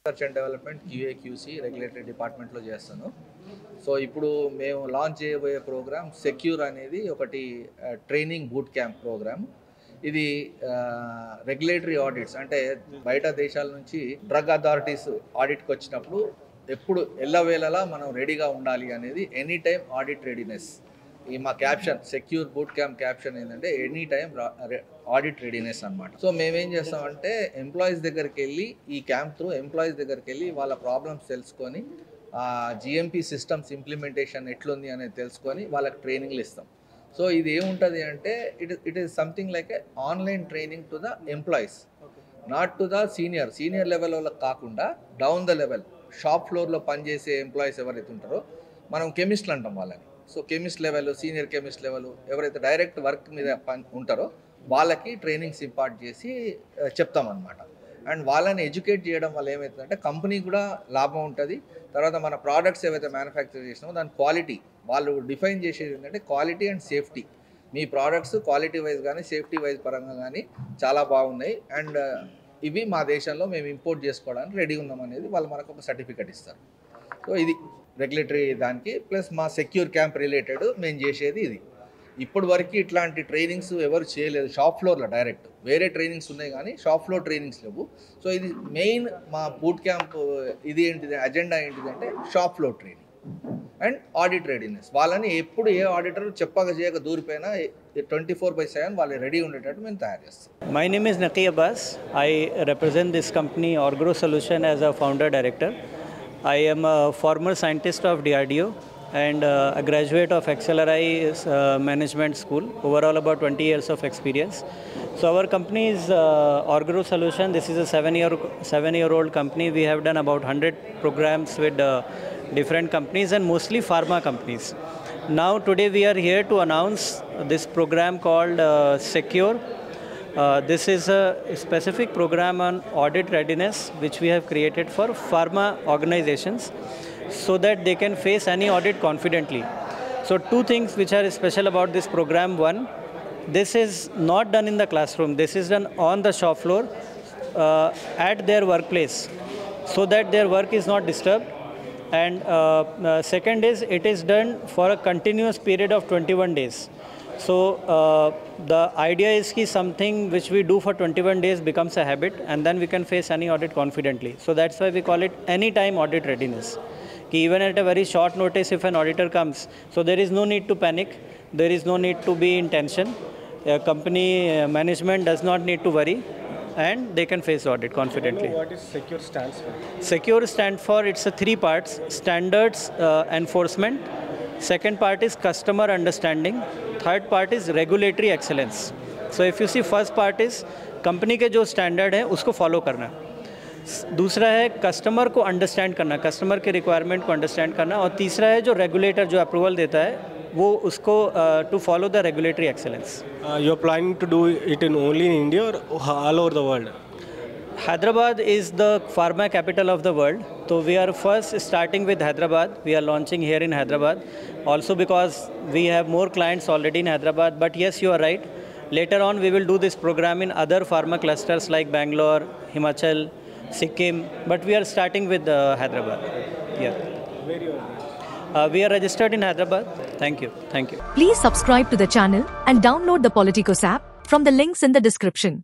Research and development QA/QC regulatory డిపార్ట్మెంట్లో చేస్తాను. So ఇప్పుడు మేము లాంచ్ చేయబోయే ప్రోగ్రామ్ సెక్యూర్ అనేది ఒకటి ట్రైనింగ్ బూట్ క్యాంప్ ప్రోగ్రామ్. ఇది రెగ్యులేటరీ ఆడిట్స్ అంటే బయట దేశాల నుంచి డ్రగ్ అథారిటీస్ ఆడిట్కి వచ్చినప్పుడు ఎప్పుడు ఎల్లవేళలా మనం రెడీగా ఉండాలి అనేది ఎనీ టైం ఆడిట్ రెడీనెస్. ఈ మా caption secure boot camp caption ఏంటంటే ఎనీ టైం ఆడిట్ రెడీనెస్ అనమాట. సో మేమేం చేస్తామంటే ఎంప్లాయీస్ దగ్గరికి వెళ్ళి ఈ క్యాంప్ త్రూ ఎంప్లాయీస్ దగ్గరికి వెళ్ళి వాళ్ళ ప్రాబ్లమ్స్ తెలుసుకొని GMP సిస్టమ్స్ ఇంప్లిమెంటేషన్ ఎట్లుంది అనేది తెలుసుకొని వాళ్ళకి ట్రైనింగ్లు ఇస్తాం. సో ఇది ఏముంటుంది అంటే it is something like A online training to the employees, not to the senior level వాళ్ళకి కాకుండా డౌన్ ద లెవెల్ షాప్ ఫ్లోర్లో పనిచేసే ఎంప్లాయీస్ ఎవరైతే ఉంటారో మనం కెమిస్ట్లు అంటాం వాళ్ళని. So chemist level, senior chemist level ఎవరైతే డైరెక్ట్ వర్క్ మీద ఉంటారో వాళ్ళకి ట్రైనింగ్స్ ఇంపార్ట్ చేసి చెప్తామన్నమాట. అండ్ వాళ్ళని ఎడ్యుకేట్ చేయడం వల్ల ఏమవుతుందంటే కంపెనీ కూడా లాభం ఉంటుంది. తర్వాత మన ప్రోడక్ట్స్ ఏవైతే మ్యానుఫ్యాక్చర్ చేసినామో దాని క్వాలిటీ వాళ్ళు డిఫైన్ చేసేది ఏంటంటే quality and safety. Me products quality wise కానీ సేఫ్టీ వైజ్ పరంగా కానీ చాలా బాగున్నాయి అండ్ ఇవి మా దేశంలో మేము ఇంపోర్ట్ చేసుకోవడానికి రెడీ ఉన్నాం అనేది వాళ్ళు మనకు ఒక సర్టిఫికెట్ ఇస్తారు. సో ఇది రెగ్యులేటరీ దానికి ప్లస్ మా సెక్యూర్ క్యాంప్ రిలేటెడ్ మేము చేసేది ఇది. ఇప్పటి వరకు ఇట్లాంటి ట్రైనింగ్స్ ఎవరు చేయలేదు షాప్ ఫ్లోర్లో. డైరెక్ట్ వేరే ట్రైనింగ్స్ ఉన్నాయి కానీ షాప్ ఫ్లోర్ ట్రైనింగ్స్ లేవు. సో ఇది మెయిన్ మా బూట్ క్యాంప్ ఇది ఏంటిది అజెండా ఏంటిది అంటే shop floor training and audit readiness. వాళ్ళని ఎప్పుడు ఏ ఆడిటర్ చెప్పక చేయక దూరిపోయినా 24/7 వాళ్ళు రెడీ ఉండేటట్టు మేము తయారు చేస్తాం. My name is Naqi Abbas. I represent this company Orgro Solution as a founder director. I am a former scientist of DRDO and a graduate of XLRI Management School. Overall about 20 years of experience. So our company is Orgro Solution. This is a 7-year-old company. We have done about 100 programs with different companies and mostly pharma companies. Now today we are here to announce this program called Secure. This is a specific program on audit readiness which we have created for pharma organizations so that they can face any audit confidently. So two things which are special about this program. One, this is not done in the classroom. This is done on the shop floor at their workplace so that their work is not disturbed. And second is it is done for a continuous period of 21 days. So the idea is that something which we do for 21 days becomes a habit and then we can face any audit confidently. So that's why we call it anytime audit readiness. Even at a very short notice if an auditor comes, so there is no need to panic, there is no need to be in tension. Company management does not need to worry and they can face audit confidently. What is Secure stands for? Secure stands for, it's a 3 parts. Standards enforcement, second part is customer understanding, third part is regulatory excellence. So if you see first part is company के जो standard है उसको follow करना, दूसरा है customer को understand करना, customer के रिक्वायरमेंट को अंडरस्टैंड करना, और तीसरा है जो रेगुलेटर जो अप्रूवल देता है वो उसको to follow the regulatory excellence. You are planning to do it in only in India or all over the world? Hyderabad is the pharma capital of the world. So we are first starting with Hyderabad. We are launching here in Hyderabad. Also because we have more clients already in Hyderabad. But yes, you are right. Later on we will do this program in other pharma clusters like Bangalore, Himachal, Sikkim. But we are starting with Hyderabad. Yeah. Where you are? We are registered in Hyderabad. Thank you. Thank you. Please subscribe to the channel and download the Politicos app from the links in the description.